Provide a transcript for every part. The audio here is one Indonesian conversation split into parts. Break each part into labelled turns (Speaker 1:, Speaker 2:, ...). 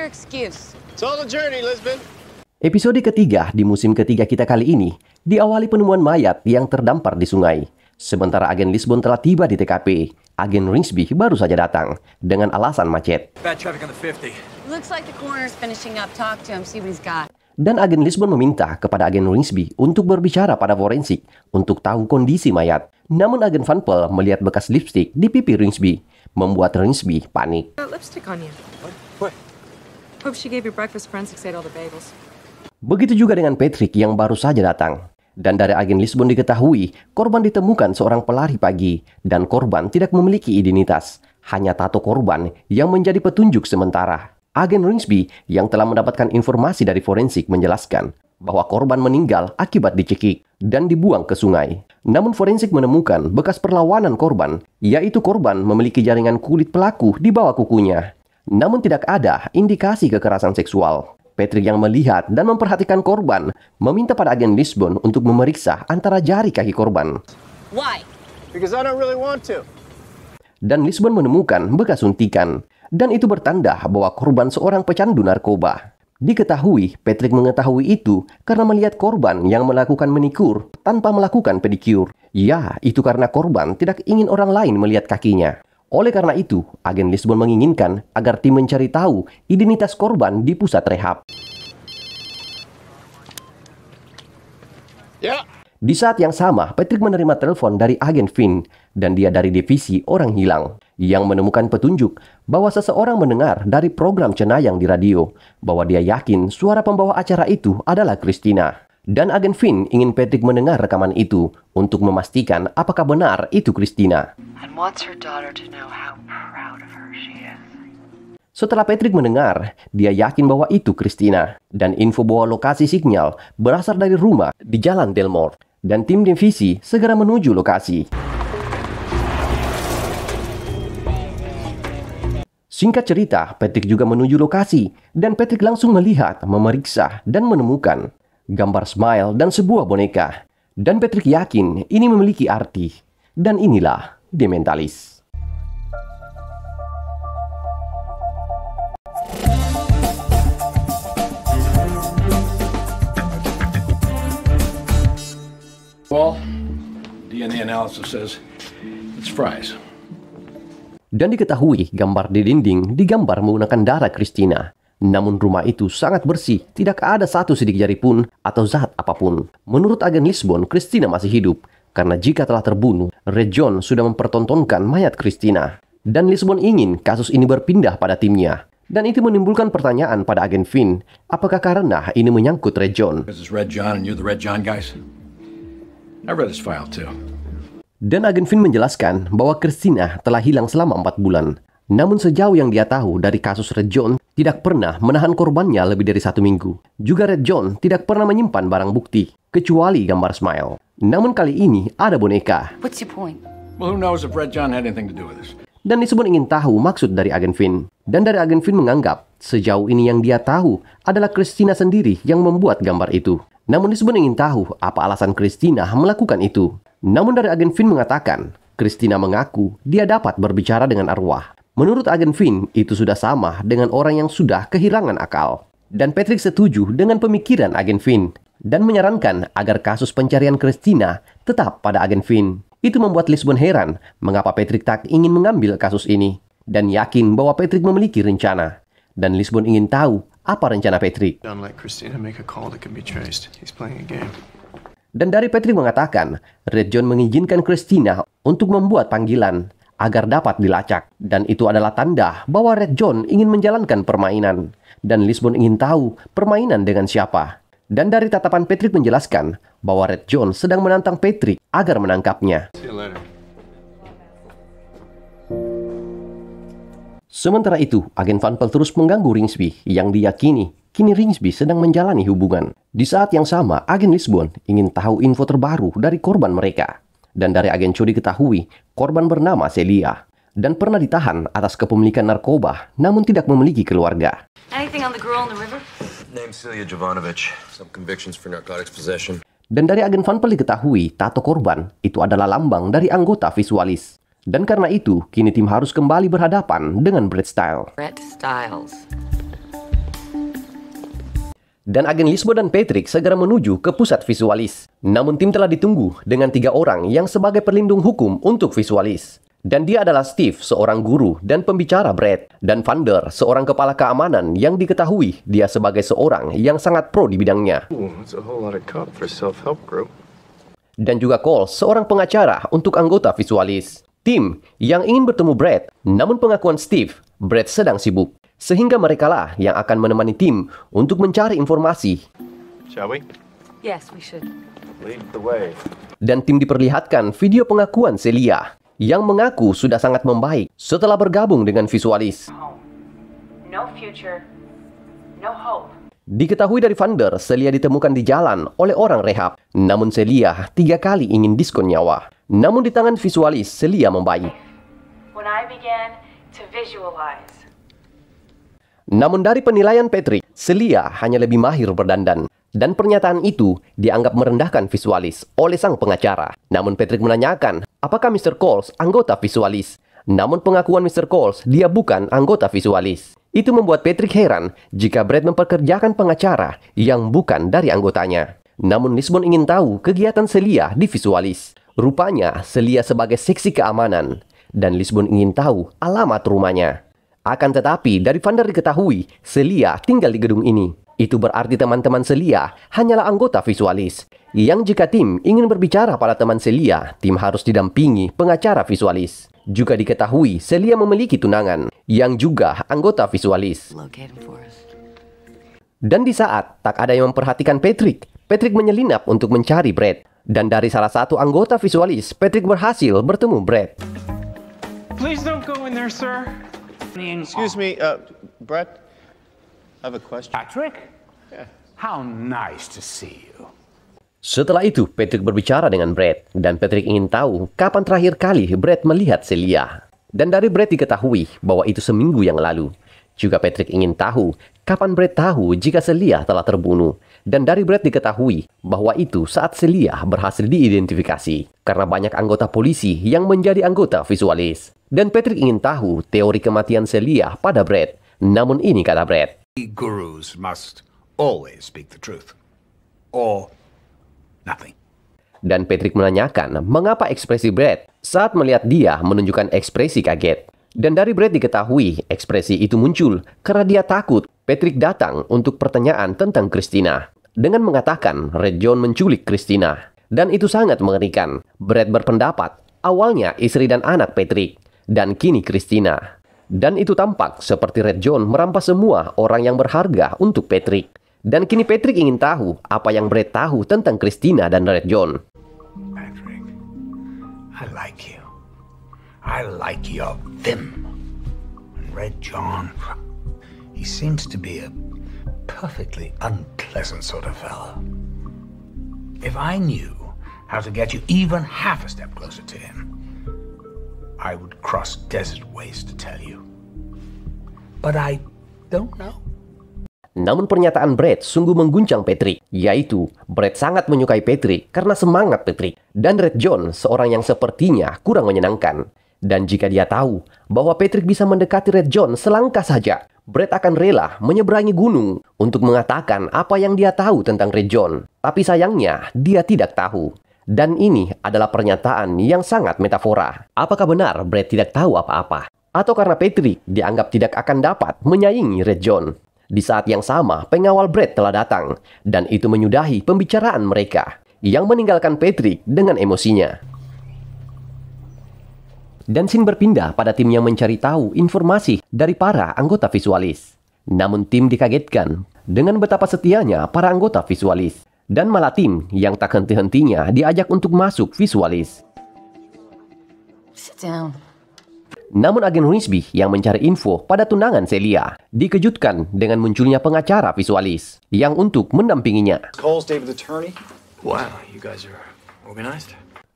Speaker 1: your excuse?
Speaker 2: It's all a journey, Lisbon.
Speaker 3: Episode ketiga di musim ketiga kita kali ini diawali penemuan mayat yang terdampar di sungai. Sementara agen Lisbon telah tiba di TKP, agen Ringsby baru saja datang dengan alasan macet.
Speaker 4: Bad traffic on the 50.
Speaker 1: Looks like the coroner's finishing up. Talk to him, see what he's got.
Speaker 3: Dan agen Lisbon meminta kepada agen Ringsby untuk berbicara pada forensik untuk tahu kondisi mayat. Namun agen Van Pelt melihat bekas lipstick di pipi Ringsby, membuat Ringsby panik.
Speaker 5: Lipstick on you.
Speaker 4: What?
Speaker 5: Hope she gave your breakfast forensics ate all the bagels.
Speaker 3: Begitu juga dengan Patrick yang baru saja datang. Dan dari agen Lisbon diketahui, korban ditemukan seorang pelari pagi dan korban tidak memiliki identitas. Hanya tato korban yang menjadi petunjuk sementara. Agen Ringsby yang telah mendapatkan informasi dari forensik menjelaskan bahwa korban meninggal akibat dicekik dan dibuang ke sungai. Namun forensik menemukan bekas perlawanan korban, yaitu korban memiliki jaringan kulit pelaku di bawah kukunya. Namun tidak ada indikasi kekerasan seksual. Patrick yang melihat dan memperhatikan korban meminta pada agen Lisbon untuk memeriksa antara jari kaki korban.
Speaker 1: Why?
Speaker 2: Because I don't really want to.
Speaker 3: Dan Lisbon menemukan bekas suntikan. Dan itu bertanda bahwa korban seorang pecandu narkoba. Diketahui, Patrick mengetahui itu karena melihat korban yang melakukan manikur tanpa melakukan pedikur. Ya, itu karena korban tidak ingin orang lain melihat kakinya. Oleh karena itu, agen Lisbon menginginkan agar tim mencari tahu identitas korban di pusat rehab.
Speaker 2: Yeah.
Speaker 3: Di saat yang sama, Patrick menerima telepon dari agen Finn dan dia dari divisi orang hilang yang menemukan petunjuk bahwa seseorang mendengar dari program Cenayang di radio bahwa dia yakin suara pembawa acara itu adalah Christina. Dan agen Finn ingin Patrick mendengar rekaman itu untuk memastikan apakah benar itu Christina.
Speaker 6: And wants her daughter to know how proud of her she is.
Speaker 3: Setelah Patrick mendengar, dia yakin bahwa itu Christina dan info bahwa lokasi sinyal berasal dari rumah di Jalan Delmore. Dan tim divisi segera menuju lokasi. Singkat cerita, Patrick juga menuju lokasi dan Patrick langsung melihat, memeriksa, dan menemukan gambar smile dan sebuah boneka. Dan Patrick yakin ini memiliki arti. Dan inilah The Mentalist.
Speaker 4: Well, DNA analysis says it's fries.
Speaker 3: Dan diketahui gambar di dinding digambar menggunakan darah Christina. Namun rumah itu sangat bersih, tidak ada satu sidik jari pun atau zat apapun. Menurut agen Lisbon, Christina masih hidup. Karena jika telah terbunuh, Red John sudah mempertontonkan mayat Christina. Dan Lisbon ingin kasus ini berpindah pada timnya. Dan itu menimbulkan pertanyaan pada agen Finn, apakah karena ini menyangkut Red John?
Speaker 4: Because it's Red John and you're the Red John guys. I read his file too.
Speaker 3: Dan agen Finn menjelaskan bahwa Christina telah hilang selama 4 bulan. Namun sejauh yang dia tahu dari kasus Red John, tidak pernah menahan korbannya lebih dari 1 minggu. Juga Red John tidak pernah menyimpan barang bukti, kecuali gambar smile. Namun kali ini ada boneka.
Speaker 1: What's your point?
Speaker 4: Well, who knows if Red John had anything to do with this?
Speaker 3: Dan Lisbon ingin tahu maksud dari agen Finn. Dan dari agen Finn menganggap, sejauh ini yang dia tahu adalah Christina sendiri yang membuat gambar itu. Namun Lisbon ingin tahu apa alasan Christina melakukan itu. Namun dari agen Finn mengatakan, Christina mengaku dia dapat berbicara dengan arwah. Menurut agen Finn, itu sudah sama dengan orang yang sudah kehilangan akal. Dan Patrick setuju dengan pemikiran agen Finn dan menyarankan agar kasus pencarian Christina tetap pada agen Finn. Itu membuat Lisbon heran mengapa Patrick tak ingin mengambil kasus ini dan yakin bahwa Patrick memiliki rencana. Dan Lisbon ingin tahu apa rencana Patrick.
Speaker 2: Don't let Christina make a call that can be traced. He's playing a game.
Speaker 3: Dan dari Patrick mengatakan, Red John mengizinkan Christina untuk membuat panggilan agar dapat dilacak. Dan itu adalah tanda bahwa Red John ingin menjalankan permainan. Dan Lisbon ingin tahu permainan dengan siapa. Dan dari tatapan Patrick menjelaskan bahwa Red John sedang menantang Patrick agar menangkapnya.
Speaker 2: See you later.
Speaker 3: Sementara itu, agen Van Pelt terus mengganggu Ringsby yang diyakini kini Ringsby sedang menjalani hubungan. Di saat yang sama, agen Lisbon ingin tahu info terbaru dari korban mereka. Dan dari agen Cho diketahui, korban bernama Celia dan pernah ditahan atas kepemilikan narkoba namun tidak memiliki keluarga.
Speaker 1: Anything on the girl in the river?
Speaker 7: Name Celia Jovanovic. Some convictions for narcotics possession.
Speaker 3: Dan dari agen Van Pelt diketahui, tato korban itu adalah lambang dari anggota visualis. Dan karena itu, kini tim harus kembali berhadapan dengan Brett Styles.
Speaker 6: Brett Styles.
Speaker 3: Dan agen Lisbo dan Patrick segera menuju ke pusat visualis. Namun tim telah ditunggu dengan 3 orang yang sebagai pelindung hukum untuk visualis. Dan dia adalah Steve, seorang guru dan pembicara Brad. Dan Vander, seorang kepala keamanan yang diketahui dia sebagai seorang yang sangat pro di bidangnya.
Speaker 2: That's a whole lot of cop for a self-help group.
Speaker 3: Dan juga Cole, seorang pengacara untuk anggota visualis. Tim yang ingin bertemu Brad, namun pengakuan Steve, Brad sedang sibuk. Sehingga merekalah yang akan menemani tim untuk mencari informasi.
Speaker 2: Shall we?
Speaker 5: Yes, we should.
Speaker 2: Lead the way.
Speaker 3: Dan tim diperlihatkan video pengakuan Celia yang mengaku sudah sangat membaik setelah bergabung dengan visualis.
Speaker 6: No future, no hope.
Speaker 3: Diketahui dari Vander, Celia ditemukan di jalan oleh orang rehab. Namun Celia 3 kali ingin diskon nyawa. Namun di tangan visualis, Celia membaik.
Speaker 6: When I began to visualize.
Speaker 3: Namun dari penilaian Patrick, Celia hanya lebih mahir berdandan. Dan pernyataan itu dianggap merendahkan visualis oleh sang pengacara. Namun Patrick menanyakan, apakah Mr. Coles anggota visualis? Namun pengakuan Mr. Coles, dia bukan anggota visualis. Itu membuat Patrick heran jika Brad memperkerjakan pengacara yang bukan dari anggotanya. Namun Lisbon ingin tahu kegiatan Celia di visualis. Rupanya Celia sebagai seksi keamanan. Dan Lisbon ingin tahu alamat rumahnya. Akan tetapi, dari Vander diketahui, Celia tinggal di gedung ini. Itu berarti teman-teman Celia hanyalah anggota visualis. Yang jika tim ingin berbicara pada teman Celia, tim harus didampingi pengacara visualis. Juga diketahui, Celia memiliki tunangan, yang juga anggota visualis. Dan di saat tak ada yang memperhatikan Patrick, Patrick menyelinap untuk mencari Brad. Dan dari salah satu anggota visualis, Patrick berhasil bertemu Brad.
Speaker 8: Please don't go in there, sir.
Speaker 2: Excuse me, Brett. I have a question.
Speaker 8: Patrick? Yeah. How nice to see you.
Speaker 3: Setelah itu, Patrick berbicara dengan Brad. Dan Patrick ingin tahu kapan terakhir kali Brad melihat Celia. Dan dari Brad diketahui bahwa itu seminggu yang lalu. Juga Patrick ingin tahu kapan Brad tahu jika Celia telah terbunuh. Dan dari Brad diketahui bahwa itu saat Celia berhasil diidentifikasi. Karena banyak anggota polisi yang menjadi anggota visualis. Dan Patrick ingin tahu teori kematian Celia pada Brad. Namun ini kata Brad.
Speaker 4: Gurus must always speak the truth. Or nothing.
Speaker 3: Dan Patrick menanyakan mengapa ekspresi Brad saat melihat dia menunjukkan ekspresi kaget. Dan dari Brad diketahui ekspresi itu muncul karena dia takut Patrick datang untuk pertanyaan tentang Christina. Dengan mengatakan Red John menculik Christina. Dan itu sangat mengerikan. Brad berpendapat awalnya istri dan anak Patrick. Dan kini Christina. Dan itu tampak seperti Red John merampas semua orang yang berharga untuk Patrick. Dan kini Patrick ingin tahu apa yang Brad tahu tentang Christina dan Red John.
Speaker 4: Patrick, I like you. I like your vim. And Red John, he seems to be a perfectly unpleasant sort of fellow. If I knew how to get you even half a step closer to him, I would cross desert waste to tell you. But I don't know.
Speaker 3: Namun pernyataan Brad sungguh mengguncang Patrick, yaitu Brad sangat menyukai Patrick karena semangat Patrick. Dan Red John seorang yang sepertinya kurang menyenangkan. Dan jika dia tahu bahwa Patrick bisa mendekati Red John selangkah saja, Brad akan rela menyeberangi gunung untuk mengatakan apa yang dia tahu tentang Red John. Tapi sayangnya, dia tidak tahu. Dan ini adalah pernyataan yang sangat metafora. Apakah benar Brad tidak tahu apa-apa? Atau karena Patrick dianggap tidak akan dapat menyaingi Red John? Di saat yang sama, pengawal Brad telah datang. Dan itu menyudahi pembicaraan mereka. Yang meninggalkan Patrick dengan emosinya. Dan scene berpindah pada tim yang mencari tahu informasi dari para anggota visualis. Namun tim dikagetkan dengan betapa setianya para anggota visualis. Dan malah tim yang tak henti-hentinya diajak untuk masuk visualis.
Speaker 1: Sit down.
Speaker 3: Namun agen Rinsby yang mencari info pada tunangan Celia dikejutkan dengan munculnya pengacara visualis yang untuk mendampinginya.
Speaker 7: Cole's David's attorney?
Speaker 2: Wow, you guys are organized.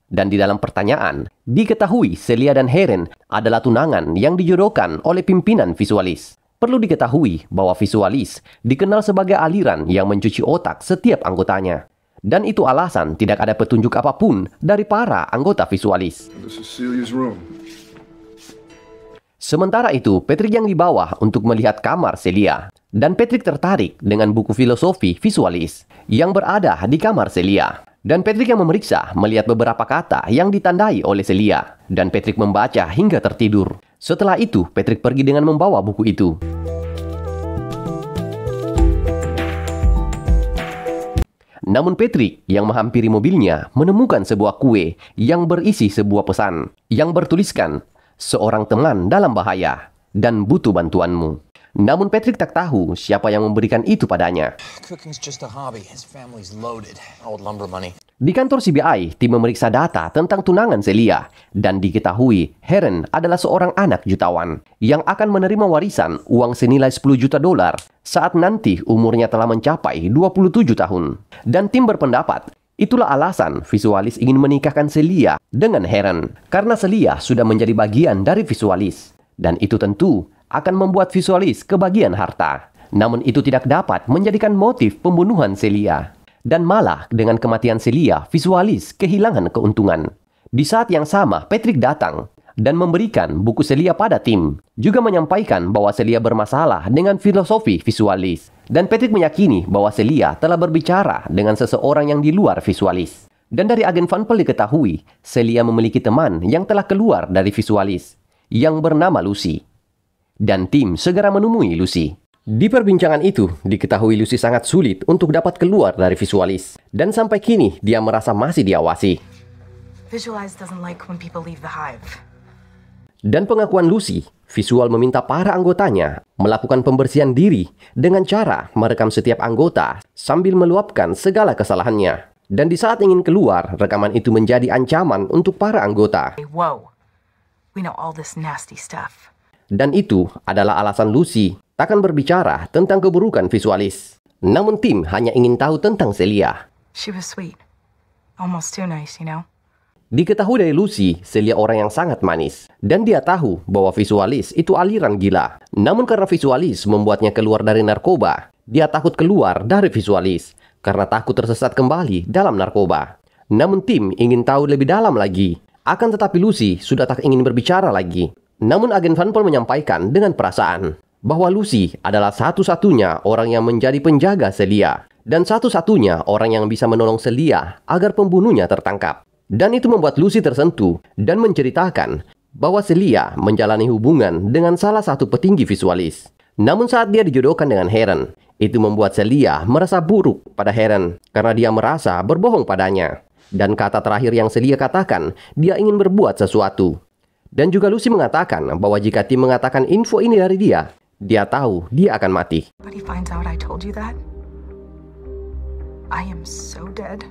Speaker 3: Dan di dalam pertanyaan, diketahui Celia dan Heren adalah tunangan yang dijodohkan oleh pimpinan visualis. Perlu diketahui bahwa visualis dikenal sebagai aliran yang mencuci otak setiap anggotanya. Dan itu alasan tidak ada petunjuk apapun dari para anggota visualis.
Speaker 9: This is Celia's room.
Speaker 3: Sementara itu, Patrick yang dibawa untuk melihat kamar Celia. Dan Patrick tertarik dengan buku filosofi visualis yang berada di kamar Celia. Dan Patrick yang memeriksa melihat beberapa kata yang ditandai oleh Celia. Dan Patrick membaca hingga tertidur. Setelah itu, Patrick pergi dengan membawa buku itu. Namun Patrick yang menghampiri mobilnya menemukan sebuah kue yang berisi sebuah pesan yang bertuliskan, "Seorang teman dalam bahaya dan butuh bantuanmu." Namun Patrick tak tahu siapa yang memberikan itu padanya.
Speaker 7: Cooking's just a hobby. His family's loaded. Old lumber money.
Speaker 3: Di kantor CBI, tim memeriksa data tentang tunangan Celia dan diketahui Heron adalah seorang anak jutawan yang akan menerima warisan uang senilai $10 juta saat nanti umurnya telah mencapai 27 tahun. Dan tim berpendapat, itulah alasan visualis ingin menikahkan Celia dengan Heron karena Celia sudah menjadi bagian dari visualis. Dan itu tentu akan membuat visualis kebagian harta. Namun itu tidak dapat menjadikan motif pembunuhan Celia. Dan malah dengan kematian Celia, visualis kehilangan keuntungan. Di saat yang sama, Patrick datang dan memberikan buku Celia pada tim. Juga menyampaikan bahwa Celia bermasalah dengan filosofi visualis. Dan Patrick meyakini bahwa Celia telah berbicara dengan seseorang yang di luar visualis. Dan dari agen Van Pelt diketahui, Celia memiliki teman yang telah keluar dari visualis yang bernama Lucy. Dan tim segera menemui Lucy. Di perbincangan itu, diketahui Lucy sangat sulit untuk dapat keluar dari visualis. Dan sampai kini, dia merasa masih diawasi.
Speaker 6: Visualize doesn't like when people leave the hive.
Speaker 3: Dan pengakuan Lucy, visual meminta para anggotanya melakukan pembersihan diri dengan cara merekam setiap anggota sambil meluapkan segala kesalahannya. Dan di saat ingin keluar, rekaman itu menjadi ancaman untuk para anggota.
Speaker 6: Whoa. We know all this nasty stuff.
Speaker 3: Dan itu adalah alasan Lucy takkan berbicara tentang keburukan visualis. Namun tim hanya ingin tahu tentang Celia.
Speaker 6: She was sweet. Almost too nice, you know?
Speaker 3: Diketahui dari Lucy, Celia orang yang sangat manis. Dan dia tahu bahwa visualis itu aliran gila. Namun karena visualis membuatnya keluar dari narkoba, dia takut keluar dari visualis karena takut tersesat kembali dalam narkoba. Namun tim ingin tahu lebih dalam lagi. Akan tetapi Lucy sudah tak ingin berbicara lagi. Namun agen Van Pelt menyampaikan dengan perasaan bahwa Lucy adalah satu-satunya orang yang menjadi penjaga Celia dan satu-satunya orang yang bisa menolong Celia agar pembunuhnya tertangkap. Dan itu membuat Lucy tersentuh dan menceritakan bahwa Celia menjalani hubungan dengan salah satu petinggi visualis. Namun saat dia dijodohkan dengan Heron, itu membuat Celia merasa buruk pada Heron karena dia merasa berbohong padanya. Dan kata terakhir yang Celia katakan, dia ingin berbuat sesuatu. Dan juga Lucy mengatakan bahwa jika tim mengatakan info ini dari dia tahu dia akan mati.
Speaker 6: But he finds out I told you that. I am so dead.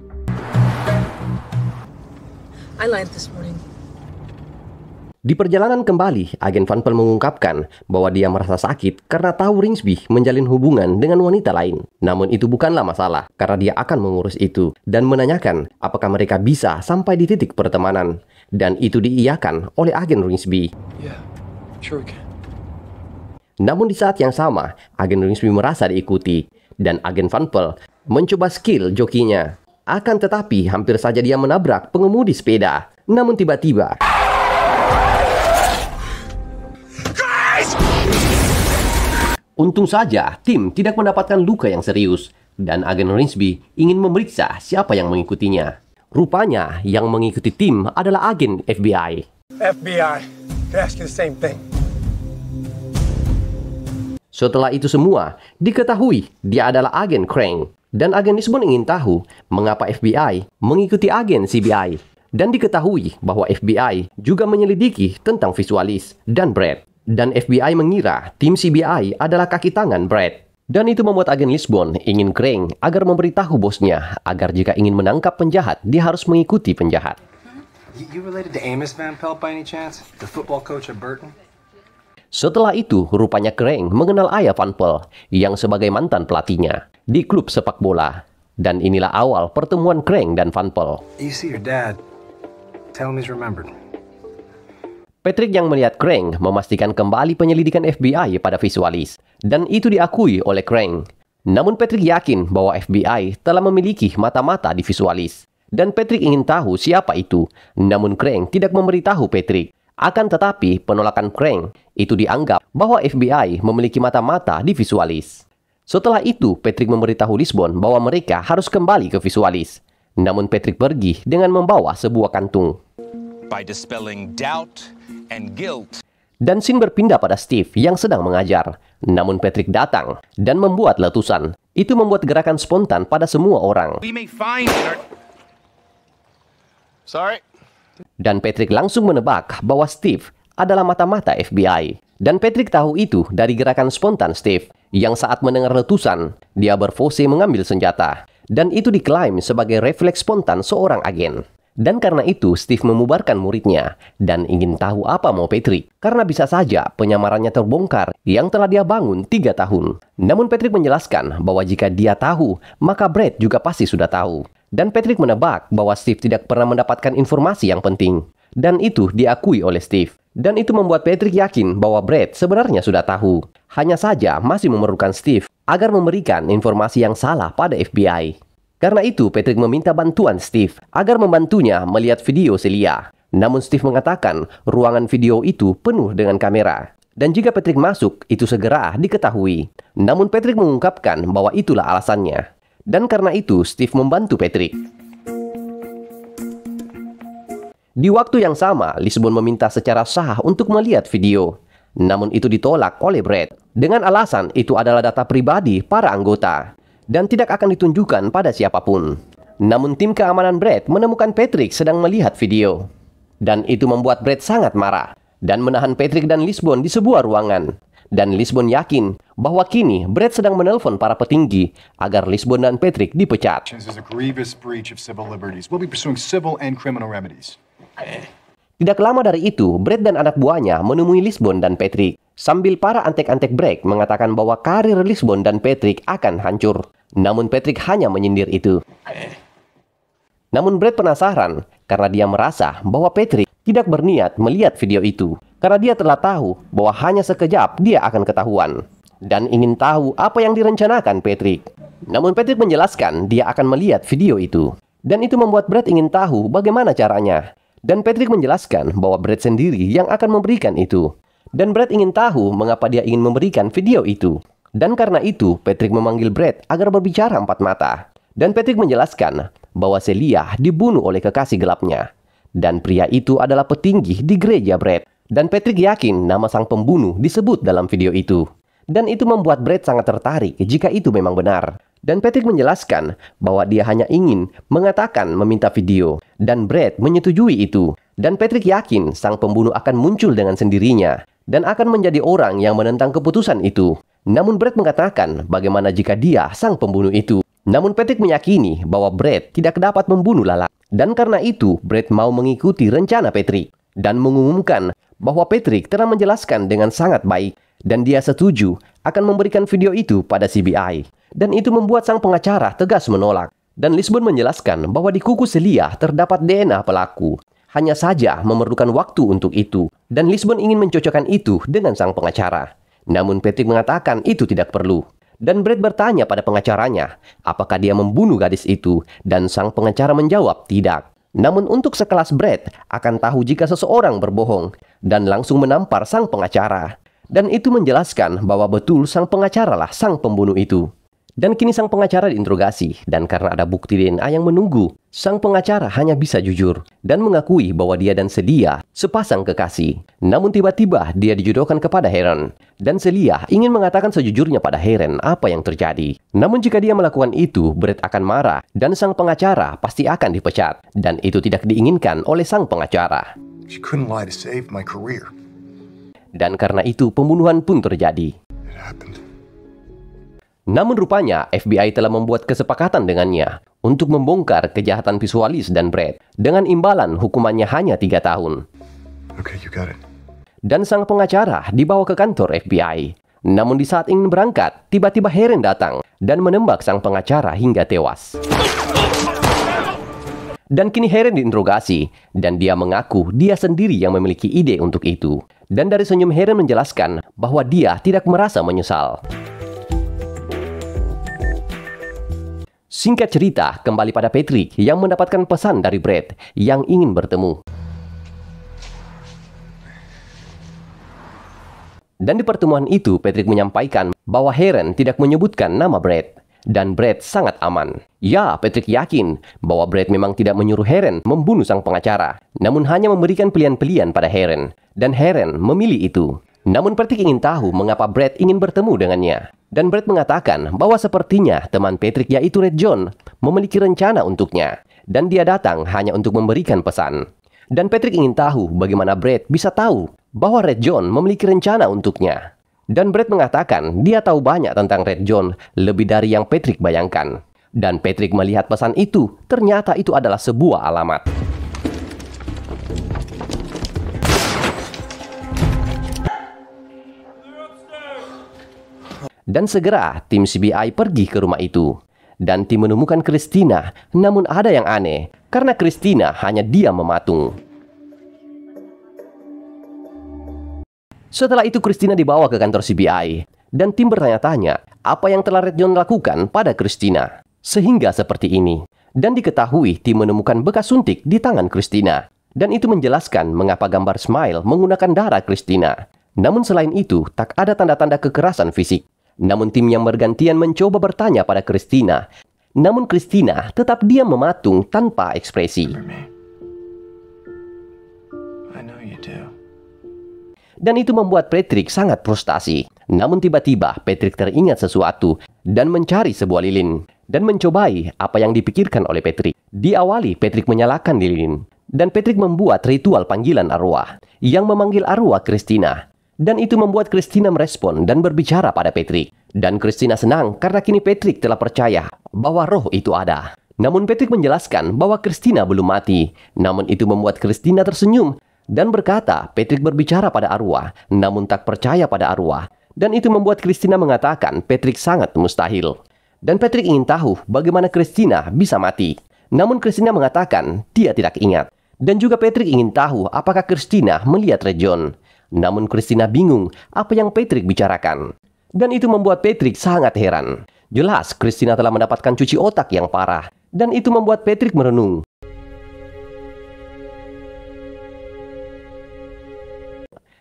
Speaker 5: I lied this morning.
Speaker 3: Di perjalanan kembali, agen Van Pelt mengungkapkan bahwa dia merasa sakit karena tahu Ringsby menjalin hubungan dengan wanita lain. Namun itu bukanlah masalah, karena dia akan mengurus itu dan menanyakan apakah mereka bisa sampai di titik pertemanan. Dan itu diiyakan oleh agen Ringsby.
Speaker 7: Yeah, sure we can.
Speaker 3: Namun di saat yang sama, agen Ringsby merasa diikuti. Dan agen Van Pelt mencoba skill jokinya. Akan tetapi hampir saja dia menabrak pengemudi sepeda. Namun tiba-tiba untung saja tim tidak mendapatkan luka yang serius. Dan agen Ringsby ingin memeriksa siapa yang mengikutinya. Rupanya yang mengikuti tim adalah agen FBI.
Speaker 9: FBI, they're asking the same thing.
Speaker 3: Setelah itu semua, diketahui dia adalah agen Krang. Dan agen Lisbon ingin tahu mengapa FBI mengikuti agen CBI. Dan diketahui bahwa FBI juga menyelidiki tentang visualis dan Brad. Dan FBI mengira tim CBI adalah kaki tangan Brad. Dan itu membuat agen Lisbon ingin Krang agar memberitahu bosnya agar jika ingin menangkap penjahat, dia harus mengikuti penjahat.
Speaker 10: You related to Amos Van Pelt by any chance? The football coach at Burton?
Speaker 3: Setelah itu, rupanya Krang mengenal ayah Van Pelt yang sebagai mantan pelatihnya di klub sepak bola. Dan inilah awal pertemuan Krang dan Van Pelt.
Speaker 10: You see your dad. Tell him he's remembered.
Speaker 3: Patrick yang melihat Krang memastikan kembali penyelidikan FBI pada visualis. Dan itu diakui oleh Krang. Namun Patrick yakin bahwa FBI telah memiliki mata-mata di visualis. Dan Patrick ingin tahu siapa itu. Namun Krang tidak memberitahu Patrick. Akan tetapi penolakan Krang itu dianggap bahwa FBI memiliki mata-mata di visualis. Setelah itu, Patrick memberitahu Lisbon bahwa mereka harus kembali ke visualis. Namun Patrick pergi dengan membawa sebuah kantung.
Speaker 11: By dispelling doubt and guilt.
Speaker 3: Dan scene berpindah pada Steve yang sedang mengajar. Namun Patrick datang dan membuat letusan. Itu membuat gerakan spontan pada semua orang.
Speaker 11: We may find
Speaker 2: Sorry.
Speaker 3: Dan Patrick langsung menebak bahwa Steve adalah mata-mata FBI. Dan Patrick tahu itu dari gerakan spontan Steve, yang saat mendengar letusan, dia berpose mengambil senjata. Dan itu diklaim sebagai refleks spontan seorang agen. Dan karena itu, Steve memubarkan muridnya dan ingin tahu apa mau Patrick. Karena bisa saja penyamarannya terbongkar yang telah dia bangun 3 tahun. Namun Patrick menjelaskan bahwa jika dia tahu, maka Brad juga pasti sudah tahu. Dan Patrick menebak bahwa Steve tidak pernah mendapatkan informasi yang penting. Dan itu diakui oleh Steve. Dan itu membuat Patrick yakin bahwa Brad sebenarnya sudah tahu. Hanya saja masih memerlukan Steve agar memberikan informasi yang salah pada FBI. Karena itu Patrick meminta bantuan Steve agar membantunya melihat video Celia. Namun Steve mengatakan ruangan video itu penuh dengan kamera. Dan jika Patrick masuk, itu segera diketahui. Namun Patrick mengungkapkan bahwa itulah alasannya. Dan karena itu, Steve membantu Patrick. Di waktu yang sama, Lisbon meminta secara sah untuk melihat video. Namun itu ditolak oleh Brad. Dengan alasan itu adalah data pribadi para anggota. Dan tidak akan ditunjukkan pada siapapun. Namun tim keamanan Brad menemukan Patrick sedang melihat video. Dan itu membuat Brad sangat marah. Dan menahan Patrick dan Lisbon di sebuah ruangan. Dan Lisbon yakin bahwa kini Brad sedang menelpon para petinggi agar Lisbon dan Patrick dipecat. Tidak lama dari itu, Brad dan anak buahnya menemui Lisbon dan Patrick. Sambil para antek-antek Brad mengatakan bahwa karir Lisbon dan Patrick akan hancur. Namun Patrick hanya menyindir itu. Namun Brad penasaran karena dia merasa bahwa Patrick tidak berniat melihat video itu. Karena dia telah tahu bahwa hanya sekejap dia akan ketahuan. Dan ingin tahu apa yang direncanakan Patrick. Namun Patrick menjelaskan dia akan melihat video itu. Dan itu membuat Brad ingin tahu bagaimana caranya. Dan Patrick menjelaskan bahwa Brad sendiri yang akan memberikan itu. Dan Brad ingin tahu mengapa dia ingin memberikan video itu. Dan karena itu Patrick memanggil Brad agar berbicara empat mata. Dan Patrick menjelaskan bahwa Celia dibunuh oleh kekasih gelapnya. Dan pria itu adalah petinggi di gereja Brad. Dan Patrick yakin nama sang pembunuh disebut dalam video itu. Dan itu membuat Brad sangat tertarik jika itu memang benar. Dan Patrick menjelaskan bahwa dia hanya ingin mengatakan meminta video. Dan Brad menyetujui itu. Dan Patrick yakin sang pembunuh akan muncul dengan sendirinya. Dan akan menjadi orang yang menentang keputusan itu. Namun Brad mengatakan bagaimana jika dia sang pembunuh itu. Namun Patrick meyakini bahwa Brad tidak dapat membunuh Lala. Dan karena itu Brad mau mengikuti rencana Patrick. Dan mengumumkan bahwa Patrick telah menjelaskan dengan sangat baik. Dan dia setuju akan memberikan video itu pada CBI. Dan itu membuat sang pengacara tegas menolak. Dan Lisbon menjelaskan bahwa di kuku Celia terdapat DNA pelaku. Hanya saja memerlukan waktu untuk itu. Dan Lisbon ingin mencocokkan itu dengan sang pengacara. Namun Patrick mengatakan itu tidak perlu. Dan Brad bertanya pada pengacaranya apakah dia membunuh gadis itu. Dan sang pengacara menjawab tidak. Namun untuk sekelas Brad akan tahu jika seseorang berbohong dan langsung menampar sang pengacara. Dan itu menjelaskan bahwa betul sang pengacara lah sang pembunuh itu. Dan kini sang pengacara diinterogasi dan karena ada bukti DNA yang menunggu, sang pengacara hanya bisa jujur dan mengakui bahwa dia dan Celia sepasang kekasih. Namun tiba-tiba dia dijodohkan kepada Heron. Dan Celia ingin mengatakan sejujurnya pada Heron apa yang terjadi. Namun jika dia melakukan itu, Brad akan marah dan sang pengacara pasti akan dipecat. Dan itu tidak diinginkan oleh sang pengacara.
Speaker 12: She couldn't lie to save my career.
Speaker 3: Dan karena itu pembunuhan pun terjadi.
Speaker 12: It happened.
Speaker 3: Namun rupanya FBI telah membuat kesepakatan dengannya untuk membongkar kejahatan visualis dan Brad dengan imbalan hukumannya hanya 3 tahun.
Speaker 12: Okay, you got it.
Speaker 3: Dan sang pengacara dibawa ke kantor FBI. Namun di saat ingin berangkat, tiba-tiba Heron datang dan menembak sang pengacara hingga tewas. Dan kini Heron diinterogasi dan dia mengaku dia sendiri yang memiliki ide untuk itu. Dan dari senyum Heron menjelaskan bahwa dia tidak merasa menyesal. Singkat cerita, kembali pada Patrick yang mendapatkan pesan dari Brad yang ingin bertemu. Dan di pertemuan itu, Patrick menyampaikan bahwa Heron tidak menyebutkan nama Brad. Dan Brad sangat aman. Ya, Patrick yakin bahwa Brad memang tidak menyuruh Heron membunuh sang pengacara, namun hanya memberikan pilihan-pilihan pada Heron. Dan Heron memilih itu. Namun Patrick ingin tahu mengapa Brad ingin bertemu dengannya. Dan Brad mengatakan bahwa sepertinya teman Patrick yaitu Red John memiliki rencana untuknya. Dan dia datang hanya untuk memberikan pesan. Dan Patrick ingin tahu bagaimana Brad bisa tahu bahwa Red John memiliki rencana untuknya. Dan Brad mengatakan dia tahu banyak tentang Red John lebih dari yang Patrick bayangkan. Dan Patrick melihat pesan itu, ternyata itu adalah sebuah alamat. Dan segera tim CBI pergi ke rumah itu. Dan tim menemukan Christina, namun ada yang aneh, karena Christina hanya diam mematung. Setelah itu Christina dibawa ke kantor CBI, dan tim bertanya-tanya apa yang telah Red John lakukan pada Christina, sehingga seperti ini. Dan diketahui tim menemukan bekas suntik di tangan Christina, dan itu menjelaskan mengapa gambar Smile menggunakan darah Christina. Namun selain itu, tak ada tanda-tanda kekerasan fisik. Namun tim yang bergantian mencoba bertanya pada Christina, namun Christina tetap diam mematung tanpa ekspresi. Dan itu membuat Patrick sangat frustasi. Namun tiba-tiba Patrick teringat sesuatu dan mencari sebuah lilin dan mencobai apa yang dipikirkan oleh Patrick. Diawali Patrick menyalakan lilin dan Patrick membuat ritual panggilan arwah yang memanggil arwah Christina. Dan itu membuat Christina merespon dan berbicara pada Patrick. Dan Christina senang karena kini Patrick telah percaya bahwa roh itu ada. Namun Patrick menjelaskan bahwa Christina belum mati. Namun itu membuat Christina tersenyum dan berkata Patrick berbicara pada arwah, namun tak percaya pada arwah. Dan itu membuat Christina mengatakan Patrick sangat mustahil. Dan Patrick ingin tahu bagaimana Christina bisa mati. Namun Christina mengatakan dia tidak ingat. Dan juga Patrick ingin tahu apakah Christina melihat Red John. Namun Christina bingung apa yang Patrick bicarakan. Dan itu membuat Patrick sangat heran. Jelas Christina telah mendapatkan cuci otak yang parah. Dan itu membuat Patrick merenung.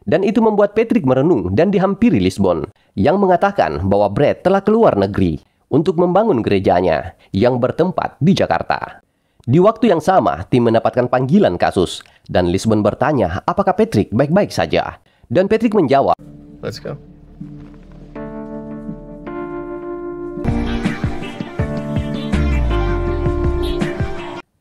Speaker 3: Dan itu membuat Patrick merenung dan dihampiri Lisbon, yang mengatakan bahwa Brad telah keluar negeri untuk membangun gerejanya yang bertempat di Jakarta. Di waktu yang sama, tim mendapatkan panggilan kasus, dan Lisbon bertanya apakah Patrick baik-baik saja. Dan Patrick menjawab,
Speaker 2: Let's go.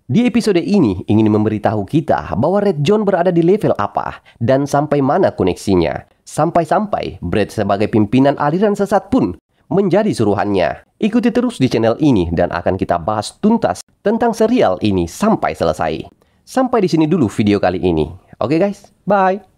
Speaker 3: Di episode ini ingin memberitahu kita bahwa Red John berada di level apa dan sampai mana koneksinya. Sampai-sampai Brad sebagai pimpinan aliran sesat pun menjadi suruhannya. Ikuti terus di channel ini dan akan kita bahas tuntas tentang serial ini sampai selesai. Sampai di sini dulu video kali ini. Oke guys, bye!